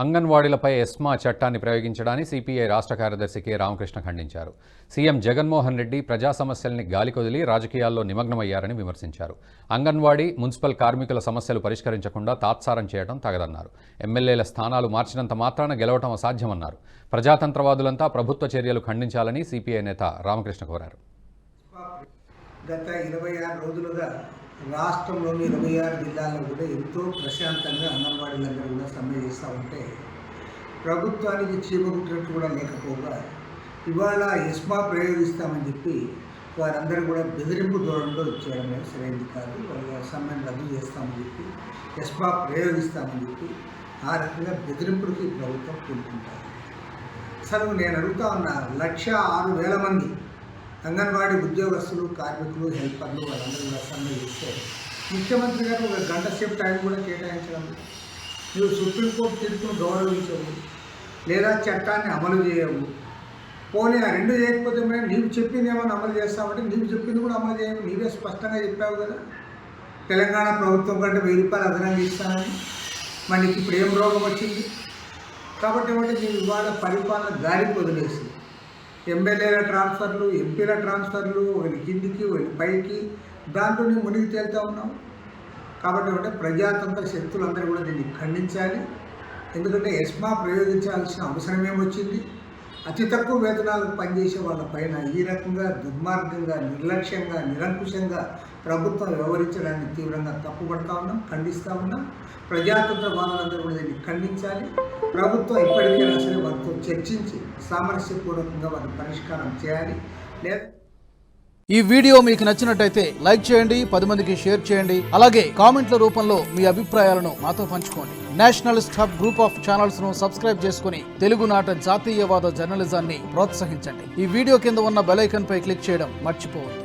అంగన్వాడీలపై ESMA చట్టాన్ని ప్రయోగించడాన్ని CPI రాష్ట్ర కార్యదర్శి కె రామకృష్ణ ఖండించారు. సీఎం జగన్మోహన్ రెడ్డి ప్రజా సమస్యల్ని గాలికొదిలి రాజకీయాల్లో నిమగ్నమయ్యారని విమర్శించారు. అంగన్వాడీ, మున్సిపల్ కార్మికుల సమస్యలు పరిష్కరించకుండా తాత్సారం చేయడం తగదన్నారు. ఎమ్మెల్యేల స్థానాలు మార్చినంత మాత్రాన గెలవడం అసాధ్యమన్నారు. ప్రజాతంత్రవాదులంతా ప్రభుత్వ చర్యలు ఖండించాలని సిపిఐ నేత రామకృష్ణ కోరారు. గత 26 రోజులుగా రాష్ట్రంలోని 26 జిల్లాల్లో కూడా ఎంతో ప్రశాంతంగా అంగన్వాడీలందరూ కూడా సమ్మె చేస్తూ ఉంటే ప్రభుత్వానికి చీమకుట్టినట్టు కూడా లేకపోగా ఇవాళ ఎస్మా ప్రయోగిస్తామని చెప్పి వారందరూ కూడా బెదిరింపు ధోరణిలో చేయడం సరైనది కాదు. వాళ్ళ సమ్మెను రద్దు చేస్తామని చెప్పి ఎస్మా ప్రయోగిస్తామని చెప్పి ఆ రకంగా బెదిరింపులకి ప్రభుత్వం కూడుకుంటారు. అసలు నేను అడుగుతా ఉన్నా 1,06,000 మంది అంగన్వాడీ ఉద్యోగస్తులు, కార్మికులు, హెల్పర్లు వాళ్ళందరూ కూడా సమ్మె చేస్తే ముఖ్యమంత్రి గారు ఒక గంట సేపు టైం కూడా కేటాయించడం, నువ్వు సుప్రీంకోర్టు తీర్పును గౌరవించవు లేదా చట్టాన్ని అమలు చేయవు, పోనీ ఆ రెండు చేయకపోతే మేము నీవు చెప్పింది ఏమైనా అమలు చేస్తామంటే నీవు చెప్పింది కూడా అమలు చేయవు. నీవే స్పష్టంగా చెప్పావు కదా తెలంగాణ ప్రభుత్వం కంటే 1000 రూపాయలు అదనంగా ఇస్తానని. మరి ఇప్పుడు ఏం రోగం వచ్చింది కాబట్టి నీవు ఇవాళ పరిపాలన గాలికి వదిలేసి ఎమ్మెల్యేల ట్రాన్స్ఫర్లు, ఎంపీల ట్రాన్స్ఫర్లు, ఒకరి కిందికి ఒకరి పైకి దాంట్లో మునిగి తేలుతూ ఉన్నాం. కాబట్టి ప్రజాతంత్ర శక్తులందరూ కూడా దీన్ని ఖండించాలి. ఎందుకంటే ఎస్మా ప్రయోగించాల్సిన అవసరం ఏమొచ్చింది? అతి తక్కువ వేతనాలకు పనిచేసే వాళ్ళ పైన ఈ రకంగా దుర్మార్గంగా, నిర్లక్ష్యంగా, నిరంకుశంగా ప్రభుత్వం వ్యవహరించడాన్ని తీవ్రంగా తప్పుపడతా ఉన్నాం, ఖండిస్తూ ఉన్నాం. ప్రజాతంత్ర వాదులందరూ కూడా దీన్ని ఖండించాలి. ప్రభుత్వం ఇప్పటికైనా సరే వారితో చర్చించి సామరస్యపూర్వకంగా వారి పరిష్కారం చేయాలి. లేదా ఈ వీడియో మీకు నచ్చినట్టయితే లైక్ చేయండి, 10 మందికి షేర్ చేయండి. అలాగే కామెంట్ల రూపంలో మీ అభిప్రాయాలను మాతో పంచుకోండి. Nationalist hub group of channels ను సబ్స్క్రైబ్ చేసుకుని తెలుగునాట జాతీయవాద జర్నలిజాన్ని ప్రోత్సహించండి. ఈ వీడియో కింద ఉన్న బెల్ ఐకాన్ పై క్లిక్ చేయడం మర్చిపోవద్దు.